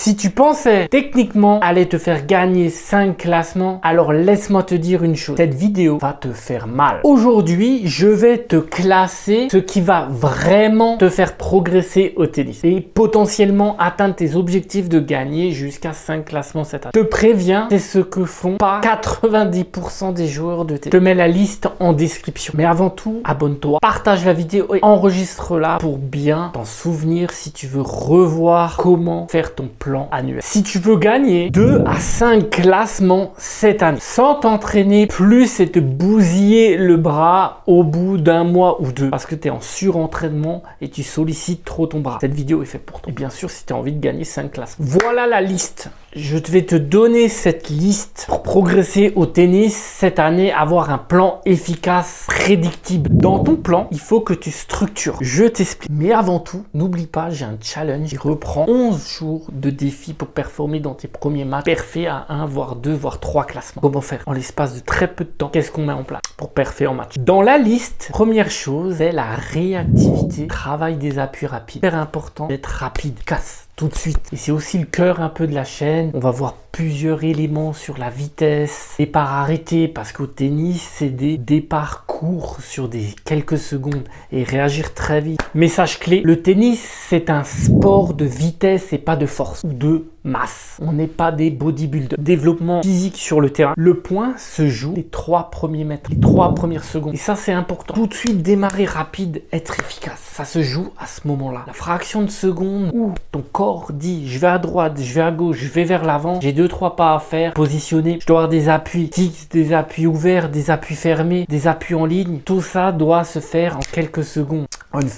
Si tu pensais techniquement aller te faire gagner 5 classements, alors laisse-moi te dire une chose. Cette vidéo va te faire mal. Aujourd'hui, je vais te classer ce qui va vraiment te faire progresser au tennis et potentiellement atteindre tes objectifs de gagner jusqu'à 5 classements cette année. Je te préviens, c'est ce que font pas 90% des joueurs de tennis. Je te mets la liste en description. Mais avant tout, abonne-toi, partage la vidéo et enregistre-la pour bien t'en souvenir si tu veux revoir comment faire ton plan annuel. Si tu veux gagner 2 à 5 classements cette année sans t'entraîner plus et te bousiller le bras au bout d'un mois ou deux parce que tu es en surentraînement et tu sollicites trop ton bras, cette vidéo est faite pour toi. Et bien sûr, si tu as envie de gagner 5 classements. Voilà la liste. Je vais te donner cette liste pour progresser au tennis cette année, avoir un plan efficace, prédictible. Dans ton plan, il faut que tu structures. Je t'explique. Mais avant tout, n'oublie pas, j'ai un challenge qui reprend 11 jours de défi pour performer dans tes premiers matchs, perfer à 1, voire 2, voire 3 classements. Comment faire en l'espace de très peu de temps? Qu'est-ce qu'on met en place pour perfer en match? Dans la liste, première chose, c'est la réactivité, travail des appuis rapides. Super important d'être rapide, casse tout de suite. Et c'est aussi le cœur un peu de la chaîne. On va voir plusieurs éléments sur la vitesse, départ arrêté, parce qu'au tennis, c'est des départs courts sur des quelques secondes et réagir très vite. Message clé, le tennis, c'est un sport de vitesse et pas de force ou de masse. On n'est pas des bodybuilders. Développement physique sur le terrain. Le point se joue les 3 premiers mètres, les 3 premières secondes. Et ça, c'est important. Tout de suite, démarrer rapide, être efficace. Ça se joue à ce moment-là. La fraction de seconde où ton corps dit je vais à droite, je vais à gauche, je vais vers l'avant, j'ai 2-3 pas à faire, positionner, je dois avoir des appuis fixes, des appuis ouverts, des appuis fermés, des appuis en ligne. Tout ça doit se faire en quelques secondes,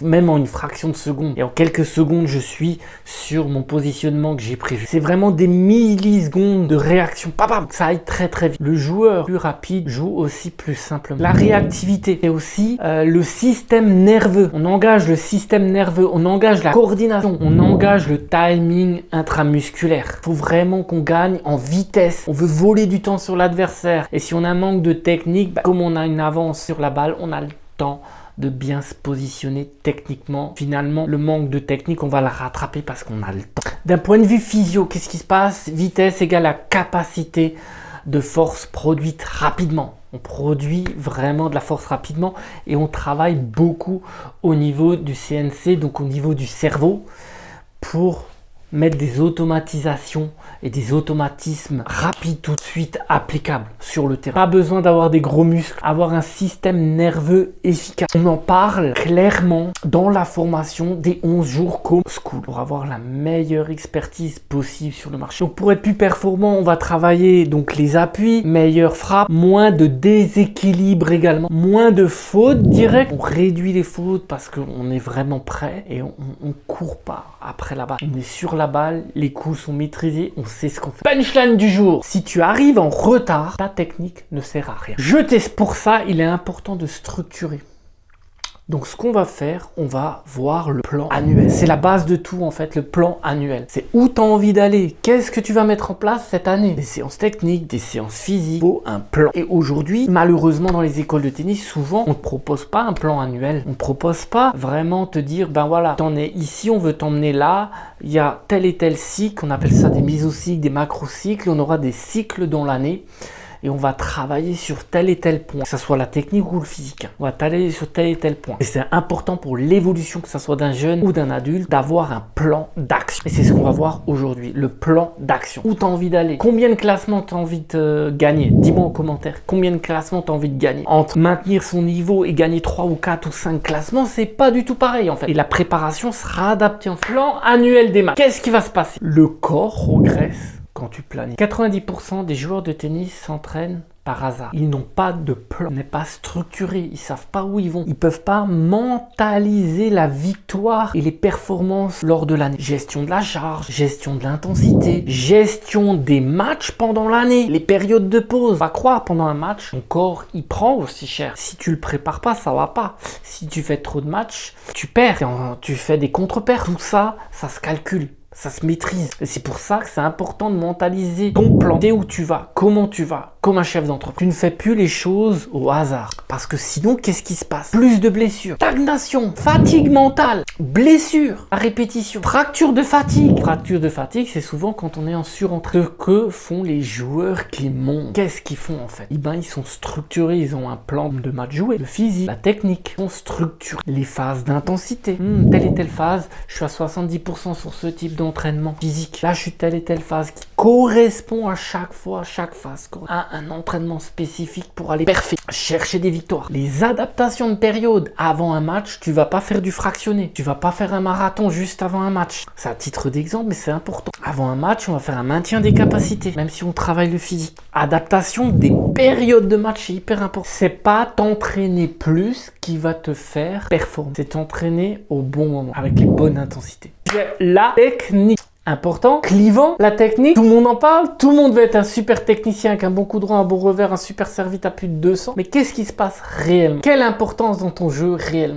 même en une fraction de seconde. Et en quelques secondes, je suis sur mon positionnement que j'ai prévu. C'est vraiment des millisecondes de réaction. Papa, ça aille très très vite. Le joueur plus rapide joue aussi plus simplement. La réactivité et aussi le système nerveux. On engage le système nerveux, on engage la coordination, on engage le timing intramusculaire. Il faut vraiment qu'on gagne en vitesse. On veut voler du temps sur l'adversaire. Et si on a un manque de technique, comme on a une avance sur la balle, on a le temps de bien se positionner techniquement. Finalement, le manque de technique, on va le rattraper parce qu'on a le temps. D'un point de vue physio, qu'est-ce qui se passe? Vitesse égale la capacité de force produite rapidement. On produit vraiment de la force rapidement et on travaille beaucoup au niveau du CNC, donc au niveau du cerveau, pour mettre des automatisations et des automatismes rapides tout de suite applicables sur le terrain. Pas besoin d'avoir des gros muscles, avoir un système nerveux efficace. On en parle clairement dans la formation des 11 jours comme school pour avoir la meilleure expertise possible sur le marché. Donc pour être plus performant, on va travailler donc les appuis, meilleure frappe, moins de déséquilibre également, moins de fautes directes. On réduit les fautes parce qu'on est vraiment prêt et on court pas après la balle. On est sur la balle, les coups sont maîtrisés, on sait ce qu'on fait. Punchline du jour. Si tu arrives en retard, ta technique ne sert à rien. Pour ça, il est important de structurer. Donc ce qu'on va faire, on va voir le plan annuel. C'est la base de tout en fait, le plan annuel. C'est où tu as envie d'aller. Qu'est-ce que tu vas mettre en place cette année? Des séances techniques, des séances physiques, il faut un plan. Et aujourd'hui, malheureusement dans les écoles de tennis, souvent on ne propose pas un plan annuel. On ne propose pas vraiment te dire, ben voilà, t'en es ici, on veut t'emmener là. Il y a tel et tel cycle, on appelle ça des mésocycles, des macrocycles. On aura des cycles dans l'année. Et on va travailler sur tel et tel point, que ce soit la technique ou le physique. On va travailler sur tel et tel point. Et c'est important pour l'évolution, que ce soit d'un jeune ou d'un adulte, d'avoir un plan d'action. Et c'est ce qu'on va voir aujourd'hui, le plan d'action. Où tu as envie d'aller? Combien de classements tu as envie de gagner? Dis-moi en commentaire. Combien de classements tu as envie de gagner? Entre maintenir son niveau et gagner 3 ou 4 ou 5 classements, c'est pas du tout pareil en fait. Et la préparation sera adaptée en plan annuel des matchs. Qu'est-ce qui va se passer? Le corps progresse quand tu planifies. 90% des joueurs de tennis s'entraînent par hasard. Ils n'ont pas de plan, n'est pas structuré, ils savent pas où ils vont. Ils peuvent pas mentaliser la victoire et les performances lors de l'année. Gestion de la charge, gestion de l'intensité, gestion des matchs pendant l'année, les périodes de pause. Va croire, pendant un match, ton corps, il prend aussi cher. Si tu le prépares pas, ça va pas. Si tu fais trop de matchs, tu perds. Tu fais des contre-perds. Tout ça, ça se calcule. Ça se maîtrise. Et c'est pour ça que c'est important de mentaliser ton plan. Tu sais où tu vas, comment tu vas, comme un chef d'entreprise. Tu ne fais plus les choses au hasard. Parce que sinon, qu'est-ce qui se passe? Plus de blessures, stagnation, fatigue mentale, blessures à répétition, fracture de fatigue. Fracture de fatigue, c'est souvent quand on est en surentraînement. Ce que font les joueurs qui montent. Qu'est-ce qu'ils font en fait? Eh ben, ils sont structurés, ils ont un plan de match joué, le physique, la technique. Ils sont structurés. Les phases d'intensité. Telle et telle phase, je suis à 70% sur ce type d'entraînement physique. Là, je suis telle et telle phase qui correspond à chaque fois, à chaque phase, à un entraînement spécifique pour aller parfait, chercher des victoires. Les adaptations de période avant un match, tu vas pas faire du fractionné. Tu vas pas faire un marathon juste avant un match. C'est à titre d'exemple, mais c'est important. Avant un match, on va faire un maintien des capacités, même si on travaille le physique. Adaptation des périodes de match, c'est hyper important. C'est pas t'entraîner plus qui va te faire performer. C'est t'entraîner au bon moment, avec les bonnes intensités. La technique. Important, clivant, la technique, tout le monde en parle, tout le monde veut être un super technicien avec un bon coup droit, un bon revers, un super servite à plus de 200. Mais qu'est-ce qui se passe réellement? Quelle importance dans ton jeu réellement?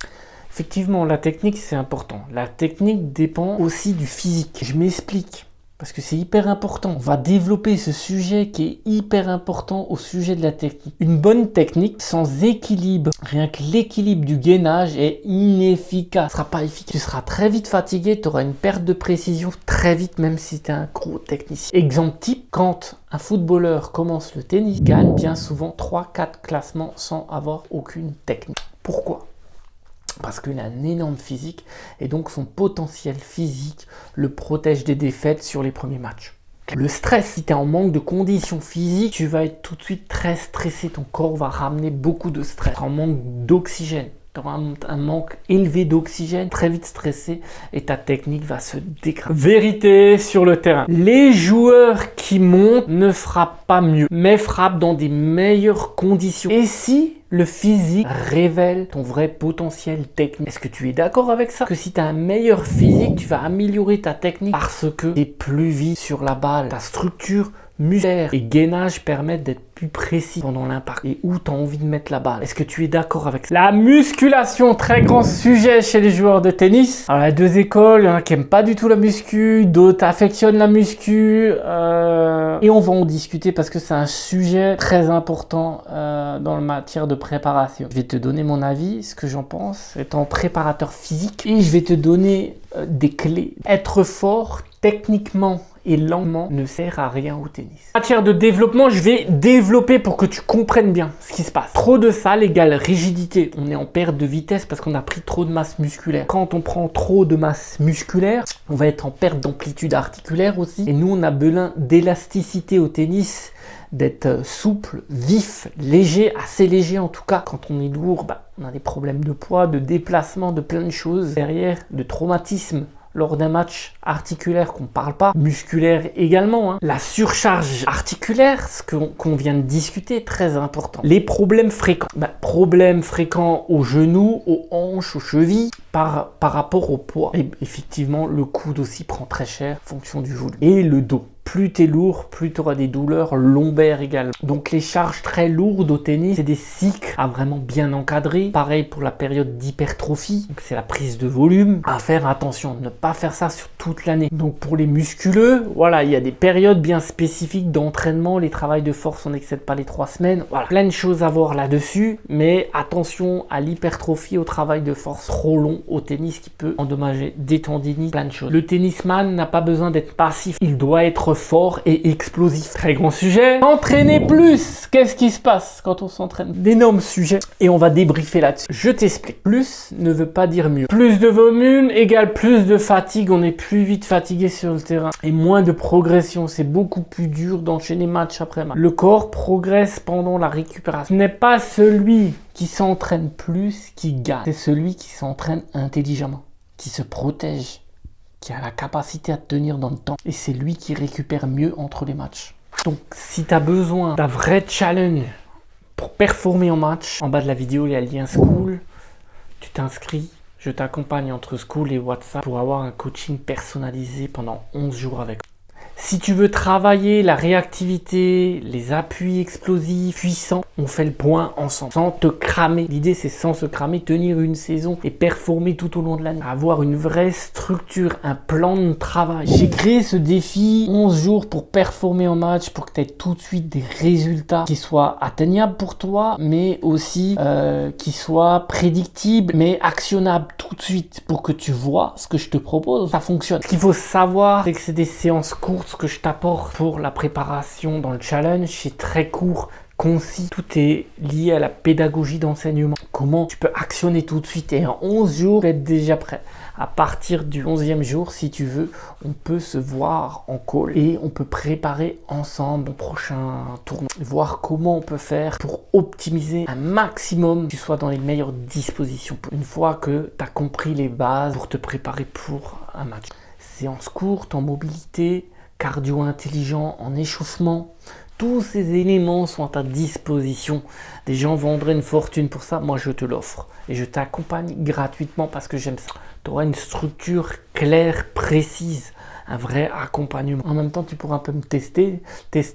Effectivement, la technique, c'est important. La technique dépend aussi du physique. Je m'explique. Parce que c'est hyper important. On va développer ce sujet qui est hyper important au sujet de la technique. Une bonne technique sans équilibre, rien que l'équilibre du gainage est inefficace. Ce sera pas efficace. Tu seras très vite fatigué, tu auras une perte de précision très vite, même si tu es un gros technicien. Exemple type, quand un footballeur commence le tennis, il gagne bien souvent 3-4 classements sans avoir aucune technique. Pourquoi ? Parce qu'il a un énorme physique et donc son potentiel physique le protège des défaites sur les premiers matchs. Le stress, si tu es en manque de conditions physiques, tu vas être tout de suite très stressé. Ton corps va ramener beaucoup de stress. Tu es en manque d'oxygène. Tu auras un manque élevé d'oxygène, très vite stressé et ta technique va se dégrader. Vérité sur le terrain. Les joueurs qui montent ne frappent pas mieux, mais frappent dans des meilleures conditions. Et si le physique révèle ton vrai potentiel technique. Est-ce que tu es d'accord avec ça? Que si tu as un meilleur physique, tu vas améliorer ta technique parce que tu es plus vite sur la balle. Ta structure musculaire et gainage permettent d'être plus précis pendant l'impact et où tu as envie de mettre la balle. Est-ce que tu es d'accord avec ça? La musculation, très grand sujet chez les joueurs de tennis. Alors, il y a deux écoles, il y en a qui n'aiment pas du tout la muscu, d'autres affectionnent la muscu et on va en discuter parce que c'est un sujet très important dans la matière de préparation. Je vais te donner mon avis, ce que j'en pense, étant préparateur physique et je vais te donner des clés. Être fort techniquement et lentement ne sert à rien au tennis. En matière de développement, je vais développer pour que tu comprennes bien ce qui se passe. Trop de salle égale rigidité. On est en perte de vitesse parce qu'on a pris trop de masse musculaire. Quand on prend trop de masse musculaire, on va être en perte d'amplitude articulaire aussi. Et nous, on a besoin d'élasticité au tennis, d'être souple, vif, léger, assez léger en tout cas. Quand on est lourd, on a des problèmes de poids, de déplacement, de plein de choses derrière, de traumatisme lors d'un match articulaire qu'on ne parle pas, musculaire également. La surcharge articulaire, ce qu'on vient de discuter, très important. Les problèmes fréquents. Problèmes fréquents aux genoux, aux hanches, aux chevilles, par rapport au poids. Et effectivement, le coude aussi prend très cher en fonction du volume. Et le dos. Plus tu es lourd, plus tu auras des douleurs lombaires également. Donc les charges très lourdes au tennis, c'est des cycles à vraiment bien encadrer. Pareil pour la période d'hypertrophie, c'est la prise de volume. À faire attention, ne pas faire ça sur toute l'année. Donc pour les musculeux, voilà, il y a des périodes bien spécifiques d'entraînement. Les travails de force, on n'excède pas les 3 semaines. Voilà, plein de choses à voir là-dessus. Mais attention à l'hypertrophie, au travail de force trop long au tennis qui peut endommager des tendinites, plein de choses. Le tennisman n'a pas besoin d'être passif. Il doit être fort et explosif. Très grand sujet. Entraîner plus. Qu'est-ce qui se passe quand on s'entraîne? D'énormes sujets et on va débriefer là-dessus. Je t'explique. Plus ne veut pas dire mieux. Plus de volume égale plus de fatigue. On est plus vite fatigué sur le terrain et moins de progression. C'est beaucoup plus dur d'enchaîner match après match. Le corps progresse pendant la récupération. Ce n'est pas celui qui s'entraîne plus qui gagne. C'est celui qui s'entraîne intelligemment, qui se protège, qui a la capacité à tenir dans le temps. Et c'est lui qui récupère mieux entre les matchs. Donc, si tu as besoin d'un vrai challenge pour performer en match, en bas de la vidéo, il y a le lien School. Tu t'inscris. Je t'accompagne entre School et WhatsApp pour avoir un coaching personnalisé pendant 11 jours avec moi. Si tu veux travailler la réactivité, les appuis explosifs, puissants, on fait le point ensemble, sans te cramer. L'idée, c'est sans se cramer, tenir une saison et performer tout au long de l'année. Avoir une vraie structure, un plan de travail. J'ai créé ce défi 11 jours pour performer en match, pour que tu aies tout de suite des résultats qui soient atteignables pour toi, mais aussi qui soient prédictibles, mais actionnables tout de suite pour que tu vois ce que je te propose, ça fonctionne. Ce qu'il faut savoir, c'est que c'est des séances courtes que je t'apporte pour la préparation dans le challenge. C'est très court, concis. Tout est lié à la pédagogie d'enseignement. Comment tu peux actionner tout de suite et en 11 jours être déjà prêt. À partir du 11e jour, si tu veux, on peut se voir en call et on peut préparer ensemble le prochain tournoi. Voir comment on peut faire pour optimiser un maximum, que tu sois dans les meilleures dispositions. Une fois que tu as compris les bases pour te préparer pour un match. Séance courte en mobilité, cardio intelligent, en échauffement. Tous ces éléments sont à ta disposition. Des gens vendraient une fortune pour ça. Moi, je te l'offre. Et je t'accompagne gratuitement parce que j'aime ça. Tu auras une structure claire, précise. Un vrai accompagnement. En même temps, tu pourras un peu me tester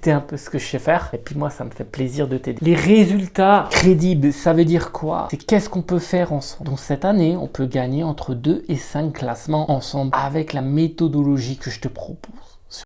un peu ce que je sais faire. Et puis moi, ça me fait plaisir de t'aider. Les résultats crédibles, ça veut dire quoi? C'est qu'est-ce qu'on peut faire ensemble. Donc cette année, on peut gagner entre 2 et 5 classements ensemble avec la méthodologie que je te propose.